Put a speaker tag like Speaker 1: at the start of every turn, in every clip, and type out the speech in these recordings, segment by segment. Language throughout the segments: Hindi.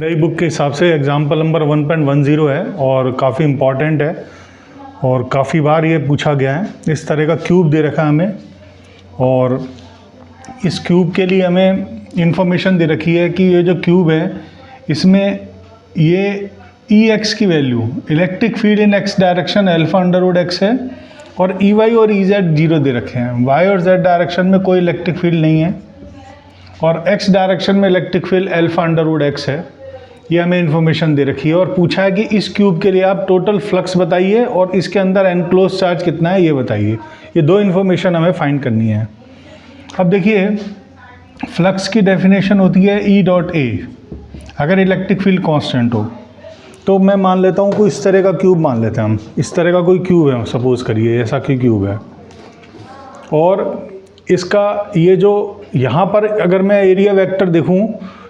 Speaker 1: नई बुक के हिसाब से एग्जाम्पल नंबर 1.10 है और काफ़ी इम्पॉर्टेंट है और काफ़ी बार ये पूछा गया है। इस तरह का क्यूब दे रखा है हमें और इस क्यूब के लिए हमें इंफॉर्मेशन दे रखी है कि ये जो क्यूब है इसमें ये ई एक्स की value electric field in x direction alpha under root x है और ई वाई और ई जेड जीरो दे रखे हैं। वाई और जेड डायरेक्शन में कोई इलेक्ट्रिक फील्ड नहीं है और एक्स डायरेक्शन में electric field alpha under root x है। ये हमें इन्फॉर्मेशन दे रखी है और पूछा है कि इस क्यूब के लिए आप टोटल फ्लक्स बताइए और इसके अंदर एनक्लोज चार्ज कितना है ये बताइए। ये दो इन्फॉर्मेशन हमें फाइंड करनी है। अब देखिए फ्लक्स की डेफिनेशन होती है ई डॉट ए। अगर इलेक्ट्रिक फील्ड कांस्टेंट हो तो मैं मान लेता हूँ कोई इस तरह का क्यूब मान लेते हैं हम। इस तरह का कोई क्यूब है, सपोज करिए ऐसा कोई क्यूब है और इसका ये जो यहाँ पर अगर मैं एरिया वेक्टर देखूँ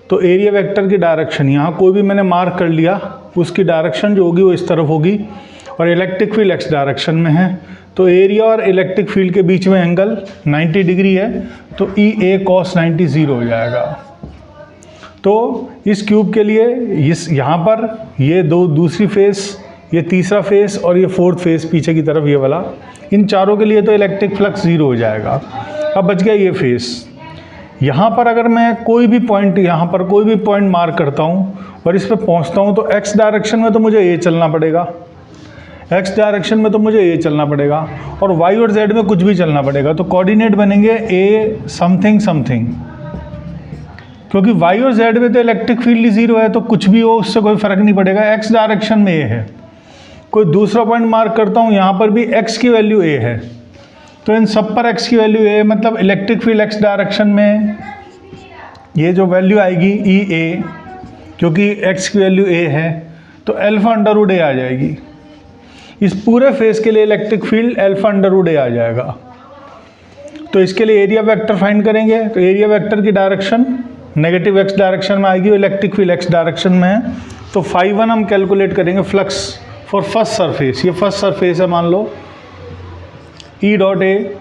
Speaker 1: तो एरिया वेक्टर की डायरेक्शन यहाँ कोई भी मैंने मार्क कर लिया उसकी डायरेक्शन जो होगी वो इस तरफ होगी और इलेक्ट्रिक फील्ड एक्स डायरेक्शन में है तो एरिया और इलेक्ट्रिक फील्ड के बीच में एंगल 90 डिग्री है तो ई ए कॉस 90 ज़ीरो हो जाएगा। तो इस क्यूब के लिए इस यहाँ पर ये दो दूसरी फेस, ये तीसरा फेस और ये फोर्थ फेस पीछे की तरफ ये वाला, इन चारों के लिए तो इलेक्ट्रिक फ्लक्स ज़ीरो हो जाएगा। अब बच गया ये फेस। यहाँ पर अगर मैं कोई भी पॉइंट यहाँ पर कोई भी पॉइंट मार्क करता हूँ और इस पर पहुँचता हूँ तो एक्स डायरेक्शन में तो मुझे ये चलना पड़ेगा, एक्स डायरेक्शन में तो मुझे ये चलना पड़ेगा और वाई और जेड में कुछ भी चलना पड़ेगा। तो कोऑर्डिनेट बनेंगे ए समथिंग समथिंग, क्योंकि वाई और जेड में तो इलेक्ट्रिक फील्ड ज़ीरो है तो कुछ भी हो उससे कोई फ़र्क नहीं पड़ेगा। एक्स डायरेक्शन में ए है, कोई दूसरा पॉइंट मार्क करता हूँ यहाँ पर भी एक्स की वैल्यू ए है तो इन सब पर एक्स की वैल्यू ए, मतलब इलेक्ट्रिक फील्ड एक्स डायरेक्शन में ये जो वैल्यू आएगी ई ए, क्योंकि एक्स की वैल्यू ए है तो अल्फा अंडर रूट ए आ जाएगी। इस पूरे फेस के लिए electric field alpha under root A आ जाएगा। तो इसके लिए एरिया वेक्टर फाइंड करेंगे तो एरिया वेक्टर की डायरेक्शन नेगेटिव एक्स डायरेक्शन में आएगी और इलेक्ट्रिक फील्ड एक्स डायरेक्शन में है तो फाई वन हम कैलकुलेट करेंगे फ्लक्स फॉर फर्स्ट सरफेस। ये फर्स्ट सरफेस है, मान लो E dot A,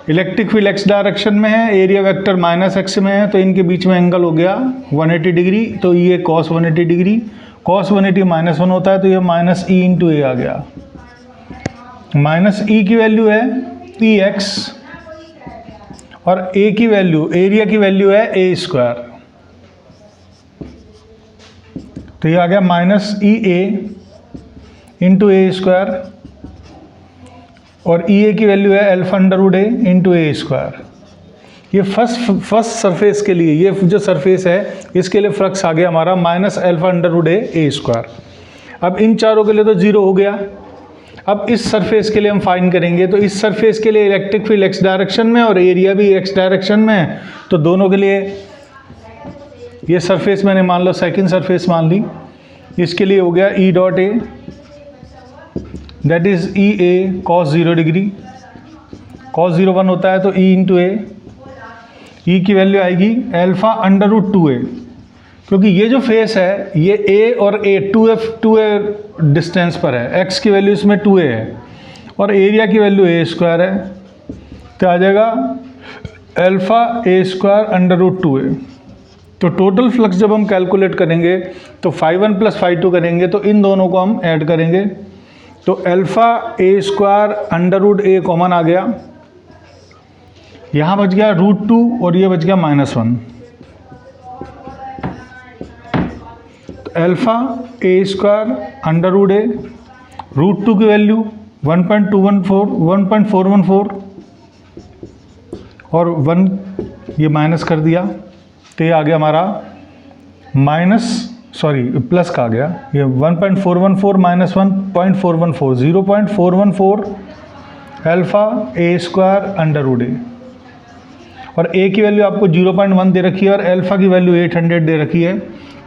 Speaker 1: electric field X direction में है, एरिया वेक्टर माइनस एक्स में है तो इनके बीच में एंगल हो गया 180 डिग्री तो ये कॉस 180 डिग्री, कॉस 180 माइनस 1 होता है तो ये माइनस ई इंटू ए आ गया। माइनस ई की वैल्यू है ई एक्स और ए की वैल्यू एरिया की वैल्यू है ए स्क्वायर तो ये आ गया माइनस ई ए इंटू ए स्क्वायर और ई ए की वैल्यू है अल्फा अंडर रूट ए इंटू ए स्क्वायर। ये फर्स्ट सरफेस के लिए ये जो सरफेस है इसके लिए फ्लक्स आ गया हमारा माइनस अल्फा अंडर रूट ए स्क्वायर। अब इन चारों के लिए तो जीरो हो गया। अब इस सरफेस के लिए हम फाइंड करेंगे तो इस सरफेस के लिए इलेक्ट्रिक फील्ड एक्स डायरेक्शन में और एरिया भी एक्स डायरेक्शन में है तो दोनों के लिए ये सरफेस मैंने मान लो सेकंड सरफेस मान ली, इसके लिए हो गया ई dot A that is E A cos 0 degree, cos 0 1 होता है तो ई इंटू ए, ई की वैल्यू आएगी अल्फा अंडर रूट 2a, क्योंकि ये जो फेस है ये ए और ए 2a डिस्टेंस पर है, एक्स की वैल्यू इसमें 2a है और एरिया की वैल्यू ए स्क्वायर है तो आ जाएगा alpha a square under root 2a। तो टोटल फ्लक्स जब हम कैलकुलेट करेंगे तो phi one plus phi two करेंगे तो इन दोनों को हम ऐड करेंगे तो alpha a square under root a common आ गया, यहाँ बच गया रूट 2 और ये बच गया -1 तो alpha a square under root A root 2 की वैल्यू 1.414 और 1 ये माइनस कर दिया तो ये आ गया हमारा प्लस का आ गया ये 1.414 minus 1.414 0.414 alpha a square under root ए और ए की वैल्यू आपको 0.1 दे रखी है और अल्फा की वैल्यू 800 दे रखी है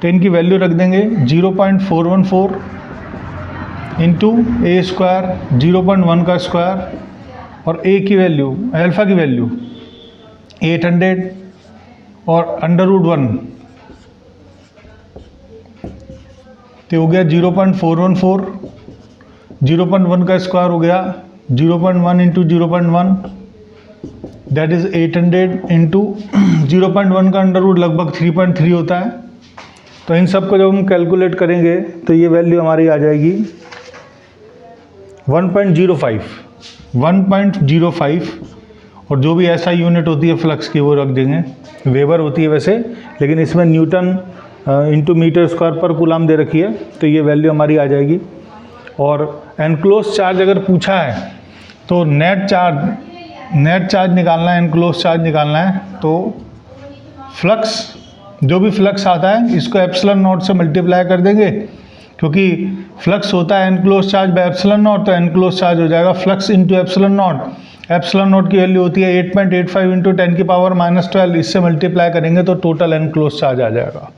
Speaker 1: तो इनकी वैल्यू रख देंगे 0.414 इंटू ए स्क्वायर 0.1 का स्क्वायर और ए की वैल्यू अल्फा की वैल्यू 800 और अंडर रूट 1 तो हो गया 0.414, 0.1 का स्क्वायर हो गया 0.1 इंटू 0.1 दैट इज़ 800 इंटू 0.1 का अंडर रूट लगभग 3.3 होता है। तो इन सब को जब हम कैलकुलेट करेंगे तो ये वैल्यू हमारी आ जाएगी 1.05 और जो भी ऐसा यूनिट होती है फ्लक्स की वो रख देंगे, वेबर होती है वैसे, लेकिन इसमें न्यूटन इंटू मीटर स्क्वायर पर कूलम दे रखी है, तो ये वैल्यू हमारी आ जाएगी। और एनक्लोज चार्ज अगर पूछा है तो नेट चार्ज निकालना है, एनक्लोज चार्ज निकालना है, तो फ्लक्स जो भी फ्लक्स आता है इसको एप्सिलॉन नॉट से मल्टीप्लाई कर देंगे, क्योंकि फ्लक्स होता है enclose charge by epsilon not, तो एनक्लोज चार्ज हो जाएगा flux into epsilon not. Epsilon not की वैल्यू होती है 8.85 इंटू 10⁻⁻12, इससे मल्टीप्लाई करेंगे तो टोटल एनक्लोज चार्ज आ जाएगा।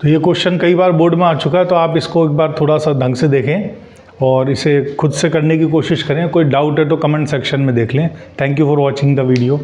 Speaker 1: तो ये क्वेश्चन कई बार बोर्ड में आ चुका है, तो आप इसको एक बार थोड़ा सा ढंग से देखें और इसे खुद से करने की कोशिश करें। कोई डाउट है तो कमेंट सेक्शन में देख लें। Thank you for watching the video.